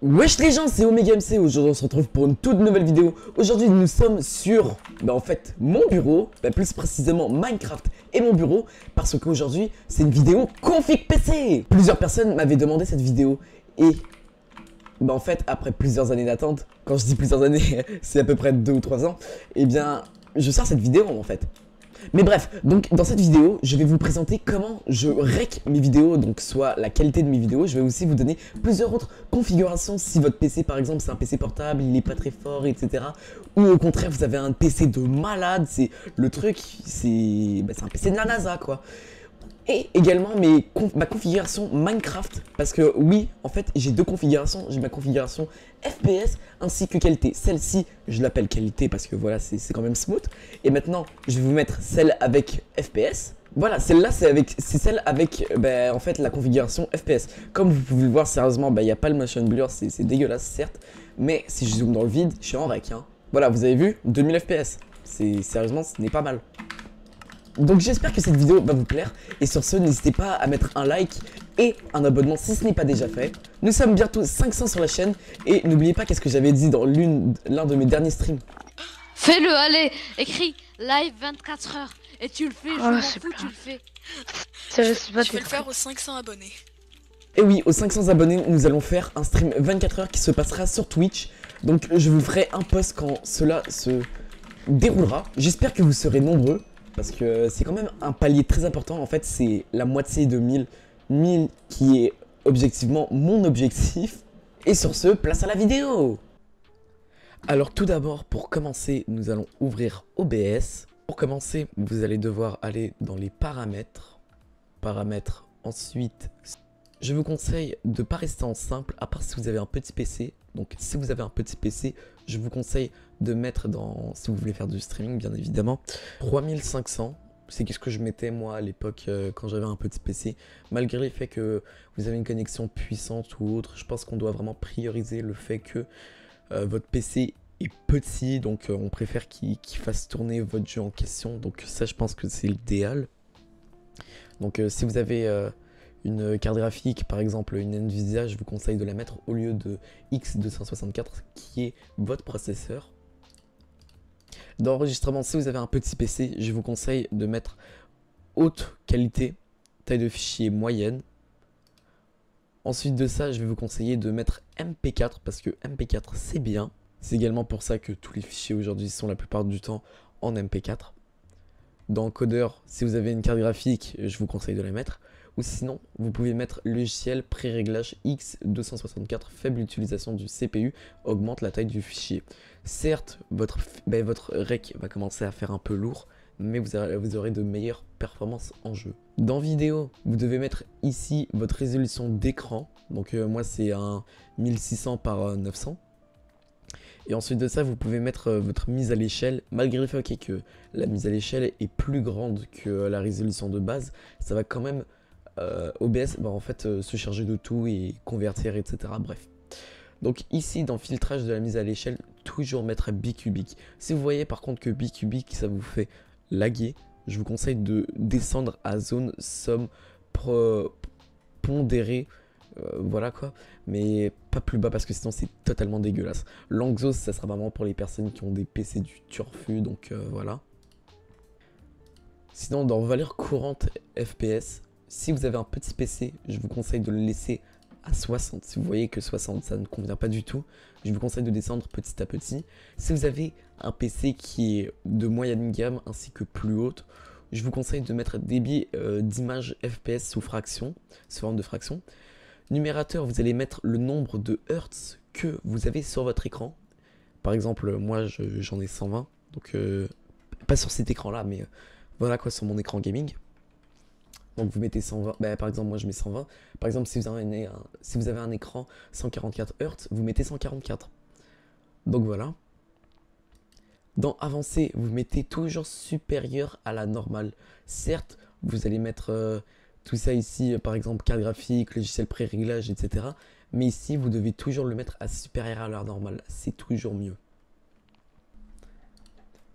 Wesh les gens, c'est Omega MC. Aujourd'hui on se retrouve pour une toute nouvelle vidéo. Aujourd'hui nous sommes sur, en fait, mon bureau, plus précisément Minecraft et mon bureau, parce qu'aujourd'hui c'est une vidéo config PC. Plusieurs personnes m'avaient demandé cette vidéo et, en fait, après plusieurs années d'attente, quand je dis plusieurs années, c'est à peu près 2 ou 3 ans, et bien je sors cette vidéo en fait. Mais bref, donc dans cette vidéo, je vais vous présenter comment je rec mes vidéos, donc soit la qualité de mes vidéos. Je vais aussi vous donner plusieurs autres configurations si votre PC par exemple c'est un PC portable, il est pas très fort, etc. Ou au contraire vous avez un PC de malade, c'est le truc, c'est un PC de la NASA quoi. Et également ma configuration Minecraft, parce que oui, en fait, j'ai deux configurations. J'ai ma configuration FPS ainsi que qualité. Celle-ci, je l'appelle qualité parce que voilà, c'est quand même smooth. Et maintenant, je vais vous mettre celle avec FPS. Voilà, celle-là, c'est celle avec, en fait, la configuration FPS. Comme vous pouvez le voir, sérieusement, il n'y a pas le motion blur, c'est dégueulasse, certes. Mais si je zoome dans le vide, je suis en rec, hein. Voilà, vous avez vu, 2000 FPS. Sérieusement, ce n'est pas mal. Donc j'espère que cette vidéo va vous plaire, et sur ce n'hésitez pas à mettre un like et un abonnement si ce n'est pas déjà fait. Nous sommes bientôt 500 sur la chaîne, et n'oubliez pas qu'est-ce que j'avais dit dans l'un de mes derniers streams. Fais-le, allez, écris live 24 heures et tu le fais, je m'en fous, tu le fais. Je vais le faire aux 500 abonnés. Et oui, aux 500 abonnés, nous allons faire un stream 24 heures qui se passera sur Twitch. Donc je vous ferai un post quand cela se déroulera. J'espère que vous serez nombreux, parce que c'est quand même un palier très important. En fait, c'est la moitié de 1000. 1000 qui est objectivement mon objectif. Et sur ce, place à la vidéo. Alors tout d'abord, pour commencer, nous allons ouvrir OBS. Pour commencer, vous allez devoir aller dans les paramètres. Paramètres, ensuite, je vous conseille de ne pas rester en simple, à part si vous avez un petit PC. Donc si vous avez un petit PC, je vous conseille de mettre dans, si vous voulez faire du streaming bien évidemment, 3500. C'est ce que je mettais moi à l'époque quand j'avais un petit PC. Malgré le fait que vous avez une connexion puissante ou autre, je pense qu'on doit vraiment prioriser le fait que votre PC est petit. Donc on préfère qu'il fasse tourner votre jeu en question. Donc ça, je pense que c'est l'idéal. Donc si vous avez une carte graphique, par exemple une Nvidia, je vous conseille de la mettre au lieu de X264 qui est votre processeur. D'enregistrement, si vous avez un petit PC, je vous conseille de mettre haute qualité, taille de fichier moyenne. Ensuite de ça, je vais vous conseiller de mettre MP4 parce que MP4 c'est bien. C'est également pour ça que tous les fichiers aujourd'hui sont la plupart du temps en MP4. Dans Codeur, si vous avez une carte graphique, je vous conseille de la mettre. Ou sinon, vous pouvez mettre logiciel pré-réglage X264, faible utilisation du CPU, augmente la taille du fichier. Certes, votre rec va commencer à faire un peu lourd, mais vous aurez de meilleures performances en jeu. Dans vidéo, vous devez mettre ici votre résolution d'écran. Donc moi c'est un 1600 par 900. Et ensuite de ça, vous pouvez mettre votre mise à l'échelle. Malgré le fait que la mise à l'échelle est plus grande que la résolution de base, ça va quand même OBS en fait se charger de tout et convertir, etc. Bref. Donc ici dans filtrage de la mise à l'échelle, toujours mettre bicubique. Si vous voyez par contre que bicubique ça vous fait laguer, je vous conseille de descendre à zone somme pondérée. Voilà quoi, mais pas plus bas parce que sinon c'est totalement dégueulasse. L'Anxos ça sera vraiment pour les personnes qui ont des PC du turfu, donc voilà. Sinon dans valeur courante FPS, si vous avez un petit PC, je vous conseille de le laisser à 60. Si vous voyez que 60 ça ne convient pas du tout, je vous conseille de descendre petit à petit. Si vous avez un PC qui est de moyenne gamme ainsi que plus haute, je vous conseille de mettre débit d'image FPS sous fraction, sous forme de fraction. Numérateur, vous allez mettre le nombre de Hertz que vous avez sur votre écran. Par exemple, moi j'en ai 120, donc pas sur cet écran là, mais voilà quoi, sur mon écran gaming. Donc vous mettez 120, par exemple moi je mets 120. Par exemple si vous avez un écran 144 Hz, vous mettez 144. Donc voilà. Dans avancé, vous mettez toujours supérieur à la normale. Certes, vous allez mettre tout ça ici, par exemple carte graphique, logiciel pré-réglage, etc. Mais ici, vous devez toujours le mettre à supérieur à la normale. C'est toujours mieux.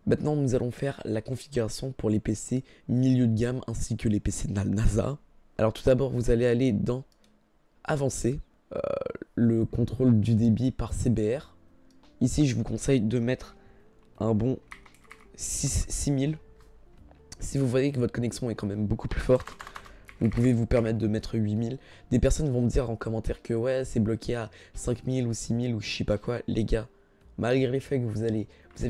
Maintenant, nous allons faire la configuration pour les PC milieu de gamme ainsi que les PC de la NASA. Alors tout d'abord, vous allez aller dans Avancé. le contrôle du débit par CBR. Ici, je vous conseille de mettre un bon 6000. Si vous voyez que votre connexion est quand même beaucoup plus forte, vous pouvez vous permettre de mettre 8000. Des personnes vont me dire en commentaire que ouais, c'est bloqué à 5000 ou 6000 ou je sais pas quoi. Les gars, malgré les faits que vous avez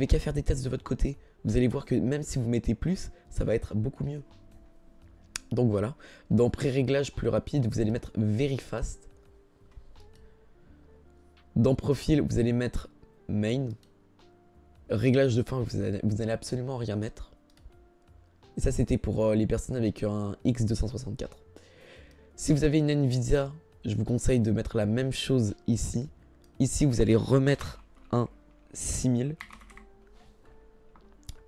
qu'à faire des tests de votre côté. Vous allez voir que même si vous mettez plus, ça va être beaucoup mieux. Donc voilà. Dans pré-réglage plus rapide, vous allez mettre Very Fast. Dans profil, vous allez mettre Main. Réglage de fin, vous allez absolument rien mettre. Et ça, c'était pour les personnes avec un X264. Si vous avez une Nvidia, je vous conseille de mettre la même chose ici. Ici, vous allez remettre un 6000.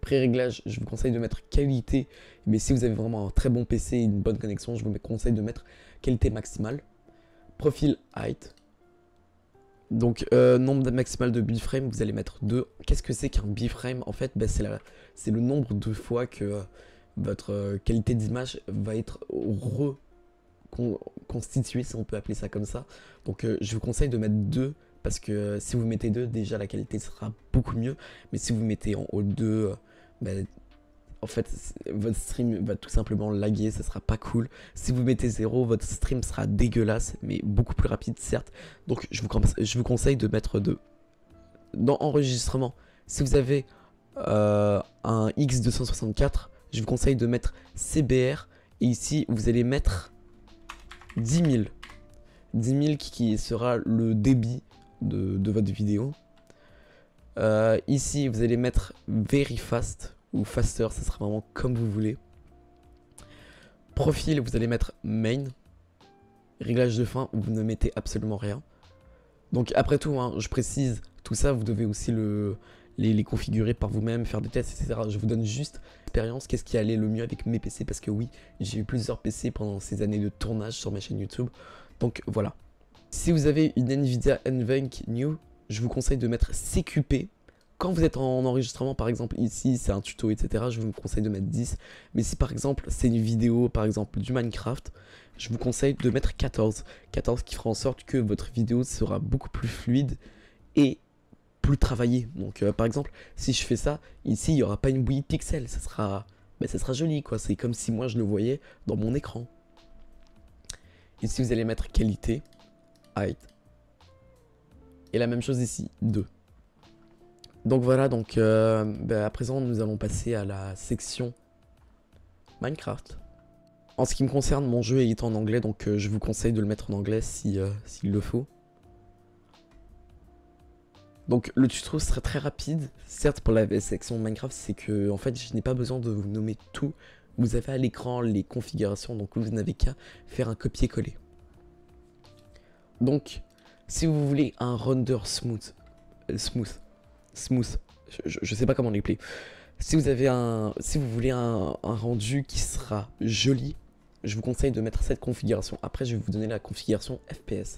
Pré-réglage, je vous conseille de mettre qualité. Mais si vous avez vraiment un très bon PC et une bonne connexion, je vous conseille de mettre qualité maximale. Profil height. Donc, nombre maximal de biframe, vous allez mettre 2. Qu'est-ce que c'est qu'un biframe? En fait, bah, c'est le nombre de fois que votre qualité d'image va être reconstituée, si on peut appeler ça comme ça. Donc, je vous conseille de mettre 2, parce que si vous mettez 2, déjà la qualité sera beaucoup mieux. Mais si vous mettez en haut 2, bah, en fait, votre stream va tout simplement laguer, ça sera pas cool. Si vous mettez 0, votre stream sera dégueulasse, mais beaucoup plus rapide, certes. Donc, je vous conseille de mettre 2. Dans enregistrement, si vous avez un X264, je vous conseille de mettre CBR. Et ici, vous allez mettre 10 000. 10 000 qui sera le débit de votre vidéo. Ici, vous allez mettre Very Fast. Ou faster, ça sera vraiment comme vous voulez. Profil, vous allez mettre main. Réglage de fin, vous ne mettez absolument rien. Donc après tout, hein, je précise, tout ça, vous devez aussi les configurer par vous-même, faire des tests, etc. Je vous donne juste l'expérience, qu'est-ce qui allait le mieux avec mes PC. Parce que oui, j'ai eu plusieurs PC pendant ces années de tournage sur ma chaîne YouTube. Donc voilà. Si vous avez une Nvidia NVENC New, je vous conseille de mettre CQP. Quand vous êtes en enregistrement, par exemple, ici, c'est un tuto, etc., je vous conseille de mettre 10. Mais si, par exemple, c'est une vidéo, par exemple, du Minecraft, je vous conseille de mettre 14. 14 qui fera en sorte que votre vidéo sera beaucoup plus fluide et plus travaillée. Donc, par exemple, si je fais ça, ici, il n'y aura pas une bouillie de pixels. Ça sera joli, quoi. C'est comme si moi, je le voyais dans mon écran. Ici, vous allez mettre qualité, height. Et la même chose ici, 2. Donc voilà, donc à présent nous allons passer à la section Minecraft. En ce qui me concerne, mon jeu est en anglais, donc je vous conseille de le mettre en anglais s'il le faut. Donc le tuto serait très rapide, certes pour la section Minecraft, c'est que en fait je n'ai pas besoin de vous nommer tout. Vous avez à l'écran les configurations, donc vous n'avez qu'à faire un copier-coller. Donc si vous voulez un render smooth, je sais pas comment l'appeler. Si vous voulez un rendu qui sera joli, je vous conseille de mettre cette configuration. Après, je vais vous donner la configuration FPS.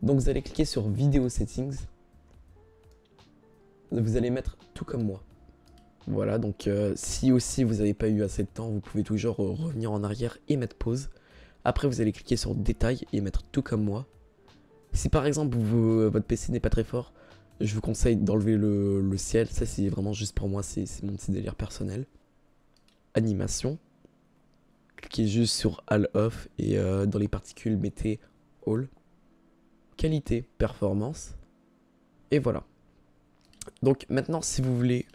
Donc, vous allez cliquer sur Video Settings. Vous allez mettre tout comme moi. Voilà, donc si aussi vous n'avez pas eu assez de temps, vous pouvez toujours revenir en arrière et mettre pause. Après, vous allez cliquer sur Détail et mettre tout comme moi. Si par exemple, votre PC n'est pas très fort, je vous conseille d'enlever le ciel. Ça, c'est vraiment juste pour moi, c'est mon petit délire personnel. Animation. Cliquez juste sur All Off et dans les particules, mettez All. Qualité, performance. Et voilà. Donc maintenant, si vous voulez...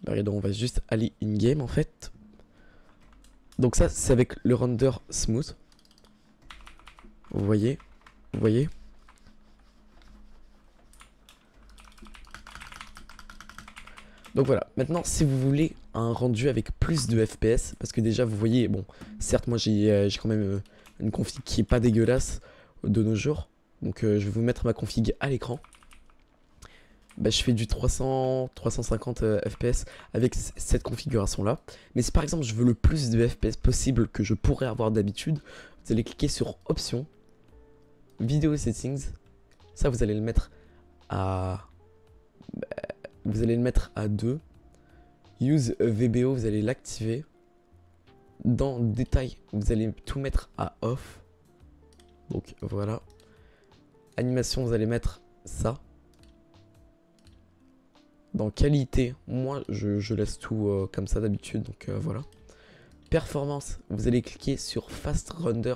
on va juste aller in-game en fait. Donc ça, c'est avec le render smooth. Vous voyez? Vous voyez? Donc voilà, maintenant si vous voulez un rendu avec plus de FPS, parce que déjà vous voyez, bon, certes moi j'ai quand même une config qui est pas dégueulasse de nos jours, donc je vais vous mettre ma config à l'écran. Bah, je fais du 350 FPS avec cette configuration là, mais si par exemple je veux le plus de FPS possible que je pourrais avoir d'habitude, vous allez cliquer sur Options, Video Settings, ça vous allez le mettre à... Vous allez le mettre à 2. Use VBO, vous allez l'activer. Dans Détail, vous allez tout mettre à off. Donc voilà. Animation, vous allez mettre ça. Dans qualité, moi je laisse tout comme ça d'habitude, donc voilà. Performance, vous allez cliquer sur Fast Render,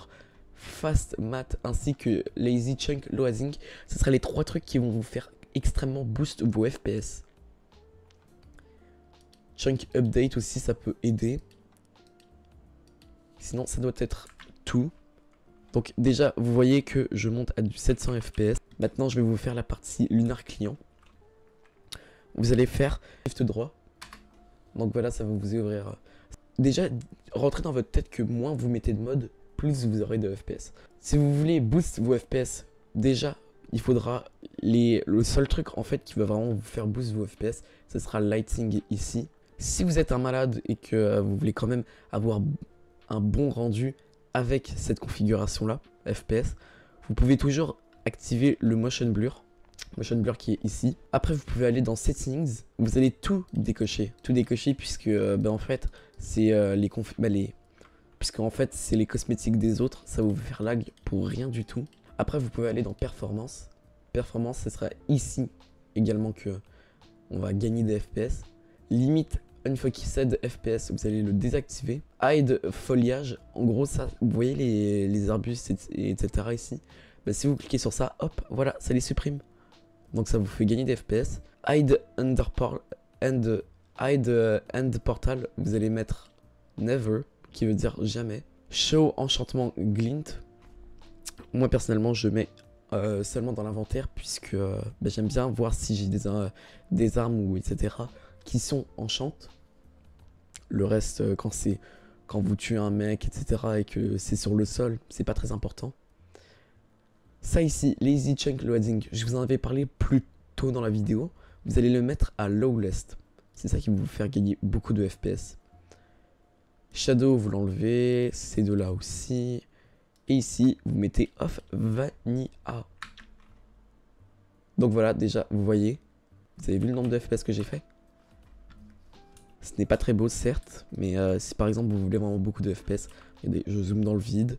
Fast Math ainsi que Lazy Chunk Loading. Ce sera les 3 trucs qui vont vous faire extrêmement boost vos FPS. Chunk Update aussi, ça peut aider. Sinon, ça doit être tout. Donc déjà, vous voyez que je monte à du 700 FPS. Maintenant, je vais vous faire la partie Lunar Client. Vous allez faire Shift droit. Donc voilà, ça va vous ouvrir. Déjà, rentrez dans votre tête que moins vous mettez de mode, plus vous aurez de FPS. Si vous voulez boost vos FPS, déjà, il faudra le seul truc en fait qui va vraiment vous faire boost vos FPS, ce sera le lighting ici. Si vous êtes un malade et que vous voulez quand même avoir un bon rendu avec cette configuration là, FPS, vous pouvez toujours activer le motion blur qui est ici. Après vous pouvez aller dans settings, vous allez tout décocher puisque en fait c'est puisqu'en fait c'est les cosmétiques des autres, ça va vous faire lag pour rien du tout. Après vous pouvez aller dans performance, ce sera ici également que on va gagner des FPS. Limite, une fois qu'il cède FPS, vous allez le désactiver. Hide foliage, en gros ça, vous voyez les arbustes etc ici, si vous cliquez sur ça, hop, voilà, ça les supprime. Donc ça vous fait gagner des FPS. Hide end portal, vous allez mettre never, qui veut dire jamais. Show enchantement glint, moi personnellement je mets seulement dans l'inventaire puisque j'aime bien voir si j'ai des armes ou etc qui sont enchantes. Le reste quand vous tuez un mec etc et que c'est sur le sol, c'est pas très important. Ça ici, Lazy Chunk Loading, je vous en avais parlé plus tôt dans la vidéo. Vous allez le mettre à lowest. C'est ça qui va vous faire gagner beaucoup de FPS. Shadow, vous l'enlevez. Ces deux-là aussi. Et ici, vous mettez Off Vanilla. Donc voilà, déjà, vous voyez. Vous avez vu le nombre de FPS que j'ai fait? Ce n'est pas très beau, certes. Mais si par exemple, vous voulez vraiment beaucoup de FPS, regardez, je zoome dans le vide.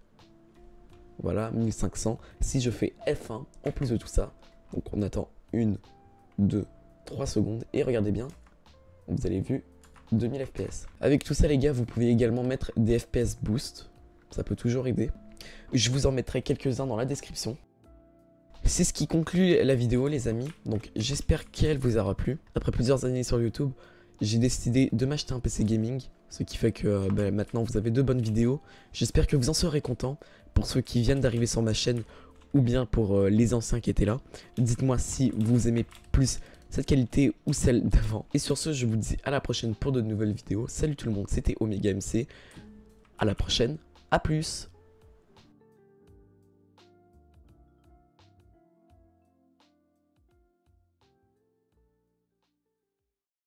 Voilà, 1500. Si je fais F1 en plus de tout ça, donc on attend 1, 2, 3 secondes. Et regardez bien, vous avez vu 2000 FPS. Avec tout ça les gars, vous pouvez également mettre des FPS boost. Ça peut toujours aider. Je vous en mettrai quelques-uns dans la description. C'est ce qui conclut la vidéo les amis. Donc j'espère qu'elle vous aura plu. Après plusieurs années sur YouTube, j'ai décidé de m'acheter un PC gaming. Ce qui fait que maintenant vous avez 2 bonnes vidéos. J'espère que vous en serez contents. Pour ceux qui viennent d'arriver sur ma chaîne ou bien pour les anciens qui étaient là. Dites-moi si vous aimez plus cette qualité ou celle d'avant. Et sur ce, je vous dis à la prochaine pour de nouvelles vidéos. Salut tout le monde, c'était Omega MC. À la prochaine, à plus.